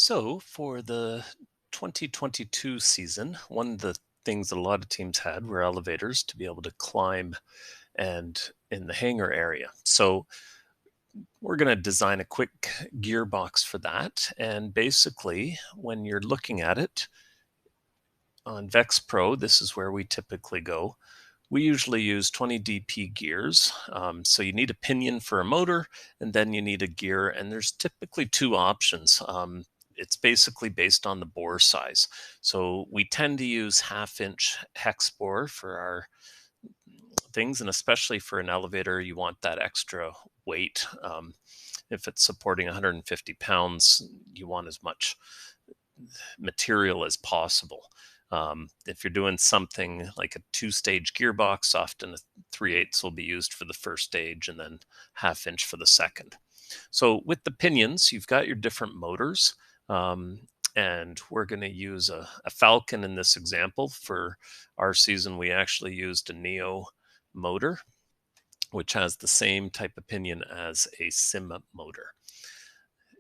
So, for the 2022 season, one of the things that a lot of teams had were elevators to be able to climb and in the hangar area. So, we're going to design a quick gearbox for that. And basically, when you're looking at it on Vex Pro, this is where we typically go. We usually use 20 DP gears. So you need a pinion for a motor, and then you need a gear. And there's typically two options. It's basically based on the bore size. So we tend to use half-inch hex bore for our things, and especially for an elevator, you want that extra weight. If it's supporting 150 pounds, you want as much material as possible. If you're doing something like a two-stage gearbox, often a 3/8 will be used for the first stage and then half-inch for the second. So with the pinions, you've got your different motors, and we're going to use a Falcon in this example. For our season, we actually used a Neo motor, which has the same type of pinion as a Sim motor.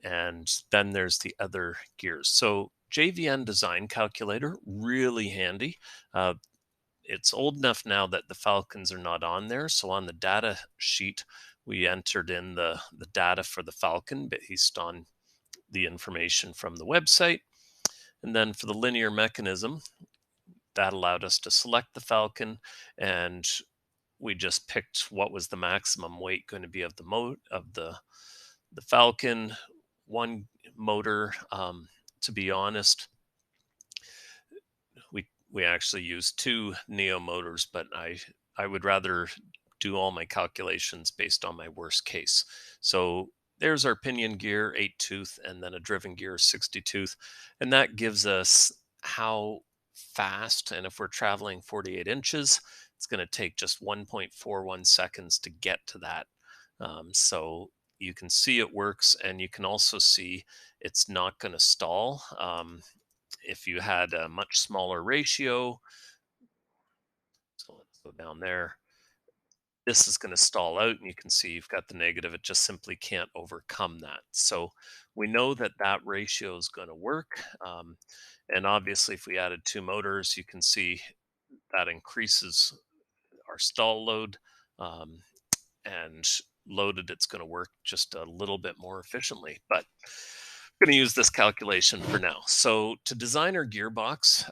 And then there's the other gears. So JVN design calculator, really handy. Uh, it's old enough now that the Falcons are not on there. So on the data sheet, we entered in the data for the Falcon based on the information from the website. And then for the linear mechanism, that allowed us to select the Falcon, and we just picked what was the maximum weight going to be of the Falcon. One motor, to be honest, we actually used two Neo motors, but I would rather do all my calculations based on my worst case. So there's our pinion gear, 8 tooth, and then a driven gear, 60 tooth. And that gives us how fast, and if we're traveling 48 inches, it's going to take just 1.41 seconds to get to that. So you can see it works, and you can also see it's not going to stall. If you had a much smaller ratio, so let's go down there, this is going to stall out, and you can see you've got the negative. It just simply can't overcome that. So we know that that ratio is going to work. And obviously, if we added two motors, you can see that increases our stall load. And loaded, it's going to work just a little bit more efficiently. But I'm going to use this calculation for now. So to design our gearbox,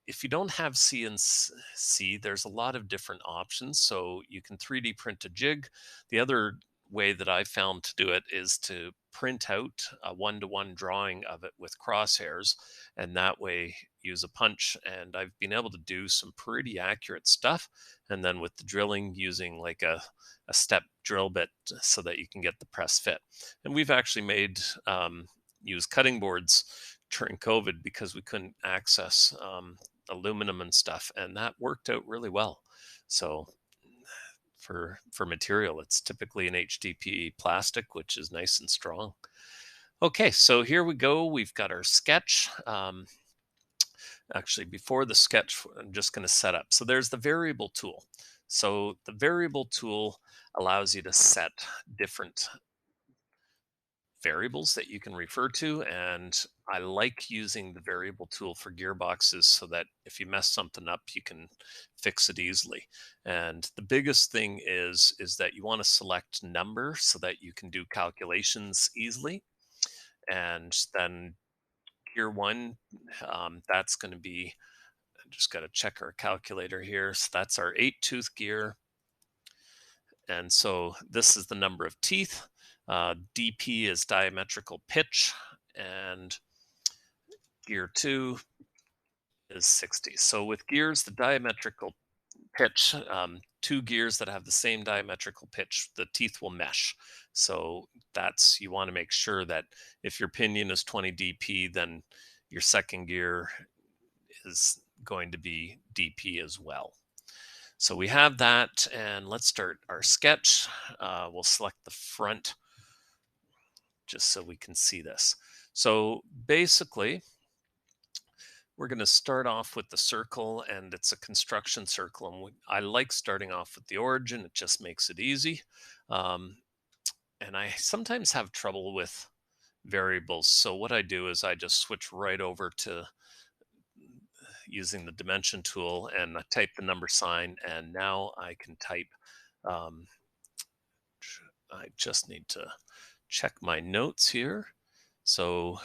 if you don't have CNC, there's a lot of different options. So you can 3D print a jig. The other way that I found to do it is to print out a one-to-one drawing of it with crosshairs, and that way use a punch. And I've been able to do some pretty accurate stuff. And then with the drilling, using like a step drill bit so that you can get the press fit. And we've actually made use cutting boards during COVID because we couldn't access aluminum and stuff, and that worked out really well. So for material, it's typically an HDPE plastic, which is nice and strong. Okay, so here we go. We've got our sketch. Actually, before the sketch, I'm just going to set up. So there's the variable tool. So the variable tool allows you to set different variables that you can refer to, and I like using the variable tool for gearboxes so that if you mess something up, you can fix it easily. And the biggest thing is that you want to select number so that you can do calculations easily. And then gear one, that's going to be, I just got to check our calculator here. So that's our 8 tooth gear. And so this is the number of teeth. DP is diametrical pitch, and gear two is 60. So with gears, the diametrical pitch, two gears that have the same diametrical pitch, the teeth will mesh. So that's, you want to make sure that if your pinion is 20 DP, then your second gear is going to be DP as well. So we have that, and let's start our sketch. We'll select the front just so we can see this. So basically, we're going to start off with the circle, and it's a construction circle. And I like starting off with the origin. It just makes it easy. And I sometimes have trouble with variables. So what I do is I just switch right over to using the dimension tool, and I type the number sign, and now I can type. Um, I just need to check my notes here. So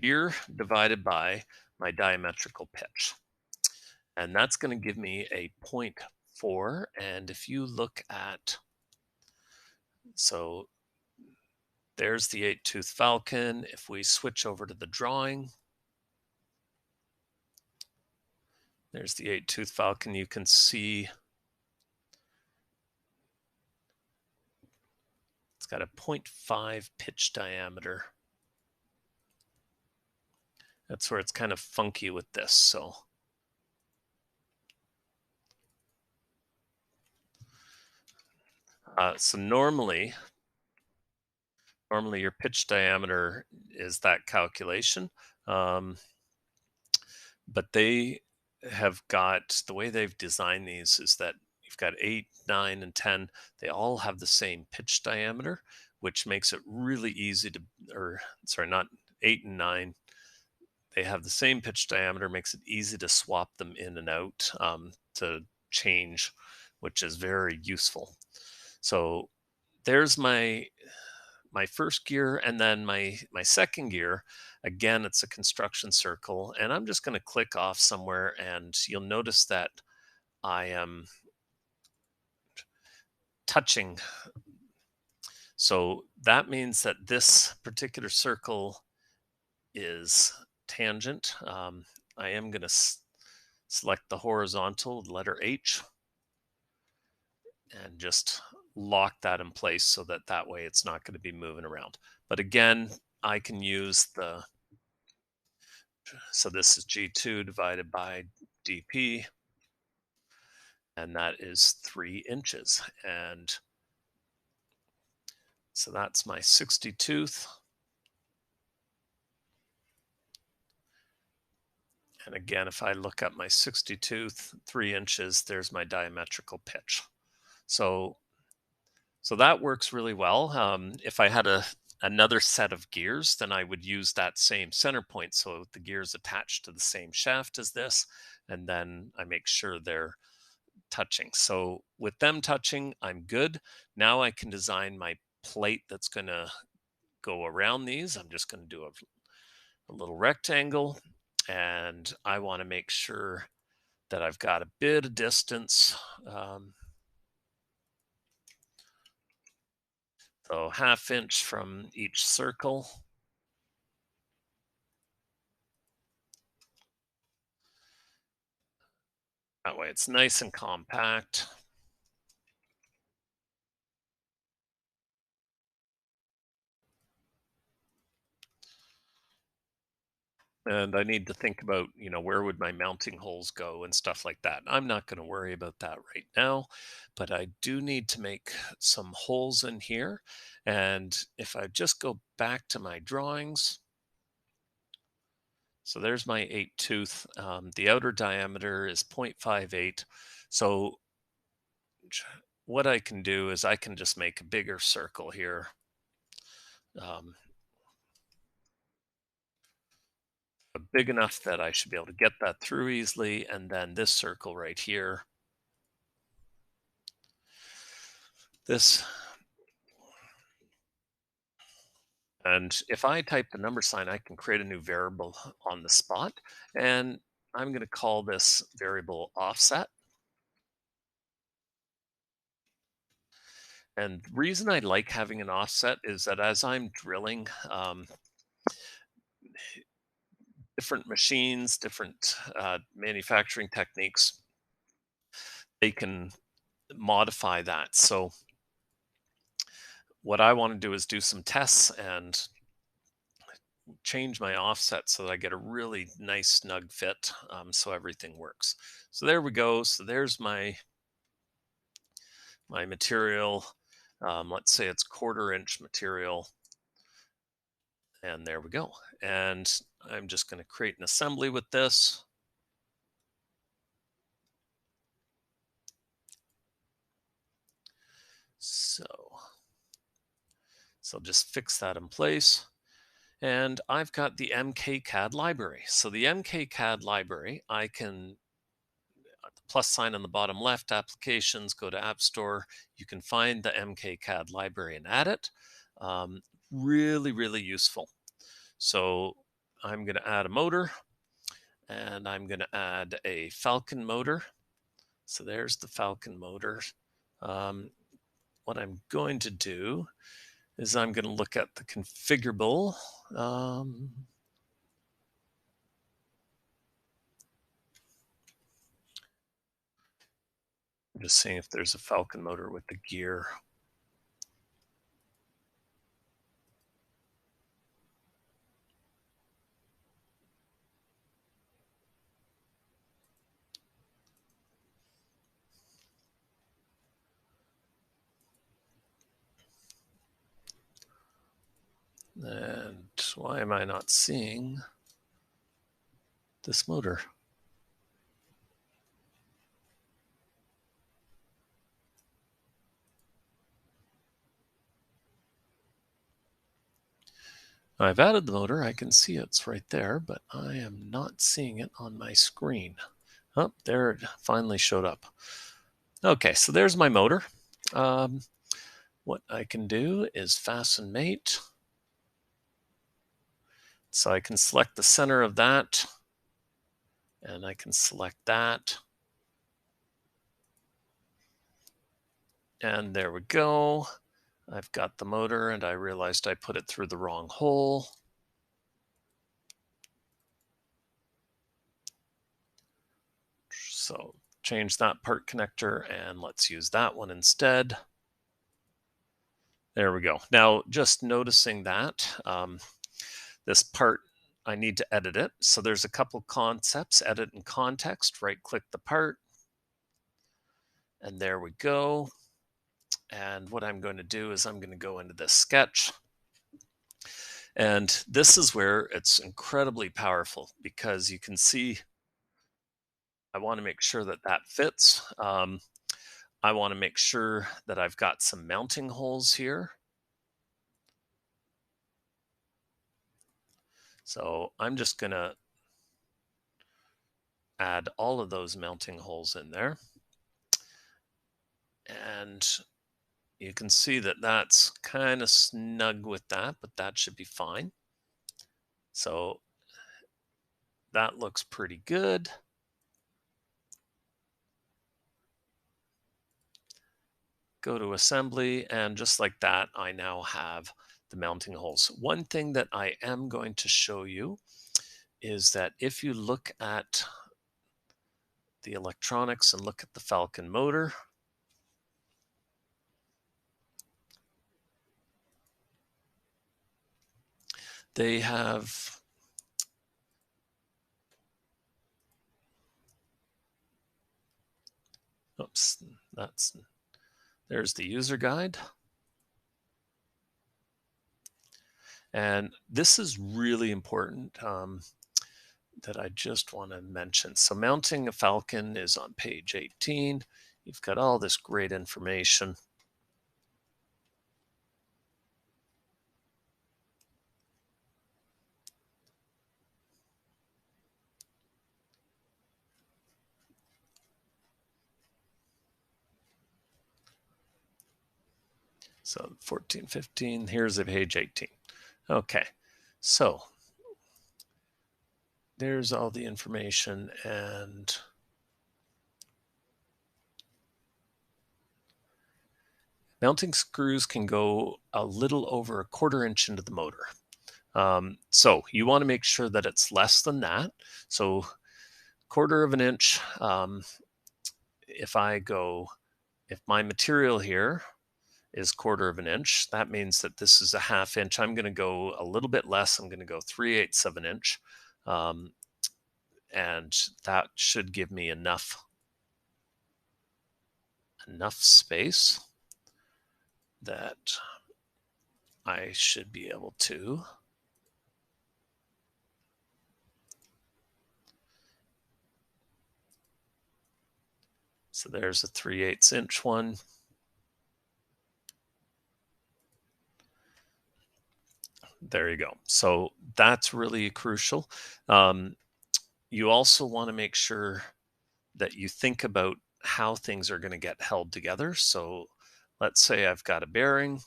gear divided by my diametrical pitch, and that's going to give me a point 0.4. And if you look at, so there's the 8-tooth falcon. If we switch over to the drawing, there's the 8-tooth falcon. You can see it's got a 0.5 pitch diameter. That's where it's kind of funky with this. So normally your pitch diameter is that calculation. Um, but they have got, the way they've designed these is that you've got 8, 9, and 10. They all have the same pitch diameter, which makes it really easy to, or sorry, not 8 and 9. They have the same pitch diameter, makes it easy to swap them in and out, to change, which is very useful. So there's my first gear, and then my second gear. Again, it's a construction circle, and I'm just going to click off somewhere, and you'll notice that I am touching. So that means that this particular circle is tangent. I am going to select the horizontal letter H and just lock that in place, so that way it's not going to be moving around. But again, I can use the, so this is G2 divided by dP, and that is 3 inches. And so that's my 60 tooth. And again, if I look up my 60 tooth, 3 inches, there's my diametrical pitch. So that works really well. If I had another set of gears, then I would use that same center point. So the gears attached to the same shaft as this, and then I make sure they're touching. So with them touching, I'm good. Now I can design my plate that's going to go around these. I'm just going to do a little rectangle, and I want to make sure that I've got a bit of distance. So 1/2 inch from each circle. That way it's nice and compact. And I need to think about, where would my mounting holes go and stuff like that. I'm not going to worry about that right now, but I do need to make some holes in here. And if I just go back to my drawings, so there's my 8-tooth. The outer diameter is 0.58. So what I can do is I can just make a bigger circle here. Um, Big enough that I should be able to get that through easily. And then this circle right here, this. And if I type the number sign, I can create a new variable on the spot. And I'm going to call this variable offset. And the reason I like having an offset is that as I'm drilling, different machines, different manufacturing techniques, they can modify that. So what I want to do is do some tests and change my offset so that I get a really nice snug fit, so everything works. So there we go. So there's my material. Let's say it's 1/4 inch material, and there we go. And I'm just going to create an assembly with this. So just fix that in place. And I've got the MKCAD library. So the MKCAD library, I can, the plus sign on the bottom left, applications, go to App Store. You can find the MKCAD library and add it. Um, really, really useful. So I'm going to add a motor, and I'm going to add a Falcon motor. So there's the Falcon motor. What I'm going to do is I'm going to look at the configurable. I'm just seeing if there's a Falcon motor with the gear. And why am I not seeing this motor? I've added the motor. I can see it's right there, but I am not seeing it on my screen. Oh, there it finally showed up. Okay, so there's my motor. What I can do is fasten mate. So I can select the center of that, and I can select that. And there we go. I've got the motor, and I realized I put it through the wrong hole. So change that part connector, and let's use that one instead. There we go. Now, just noticing that this part, I need to edit it. So there's a couple concepts, edit in context, right click the part, and there we go. And what I'm going to do is I'm going to go into this sketch. And this is where it's incredibly powerful, because you can see I want to make sure that that fits. I want to make sure that I've got some mounting holes here. So I'm just going to add all of those mounting holes in there. And you can see that that's kind of snug with that, but that should be fine. So that looks pretty good. Go to assembly, and just like that, I now have the mounting holes. One thing that I am going to show you is that if you look at the electronics and look at the Falcon motor, they have oops, there's the user guide. And this is really important that I just want to mention. So mounting a Falcon is on page 18. You've got all this great information. So 14, 15, here's a page 18. Okay, so there's all the information, and mounting screws can go a little over 1/4 inch into the motor. So you want to make sure that it's less than that. So 1/4 of an inch, if my material here is 1/4 of an inch, that means that this is a 1/2 inch. I'm going to go a little bit less. I'm going to go 3/8 of an inch. And that should give me enough space that I should be able to so there's a 3/8 inch one. There you go. So that's really crucial. Um, you also want to make sure that you think about how things are going to get held together. So let's say I've got a bearing, zero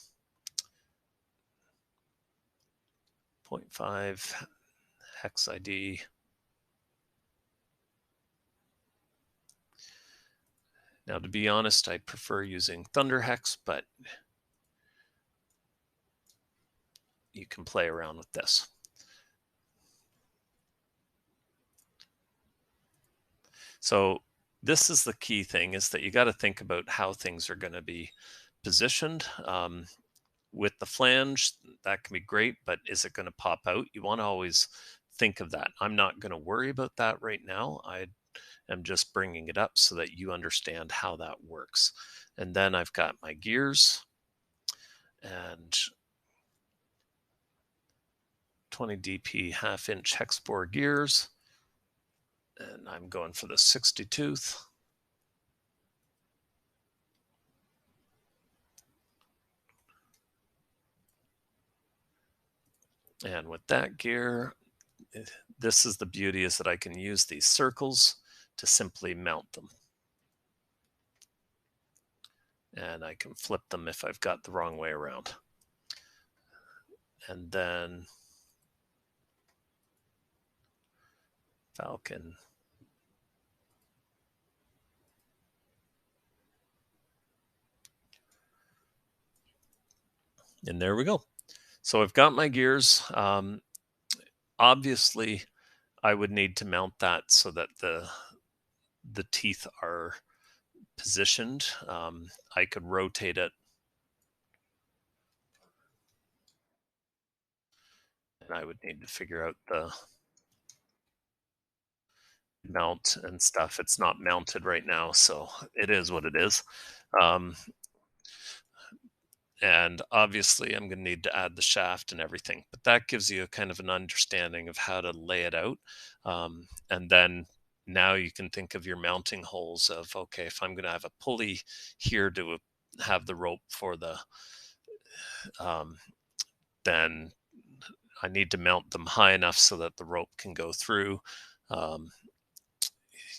point 0.5 hex ID. Now, to be honest, I prefer using Thunder Hex, but you can play around with this. So this is the key thing, is that you got to think about how things are going to be positioned. With the flange, that can be great, but is it going to pop out? You want to always think of that. I'm not going to worry about that right now. I am just bringing it up so that you understand how that works. And then I've got my gears and 20 DP half-inch hex bore gears. And I'm going for the 60 tooth. And with that gear, this is the beauty, is that I can use these circles to simply mount them. And I can flip them if I've got the wrong way around. And then Falcon. And there we go. So I've got my gears. Obviously, I would need to mount that so that the teeth are positioned. I could rotate it, and I would need to figure out the mount and stuff. It's not mounted right now, so it is what it is. Um, and obviously, I'm going to need to add the shaft and everything, but that gives you a kind of an understanding of how to lay it out. And then now you can think of your mounting holes of, okay, if I'm going to have a pulley here to have the rope for the, um, then I need to mount them high enough so that the rope can go through. Um,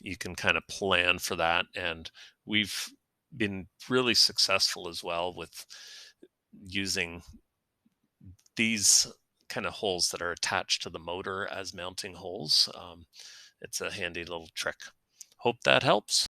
you can kind of plan for that. And we've been really successful as well with using these kind of holes that are attached to the motor as mounting holes. It's a handy little trick. Hope that helps.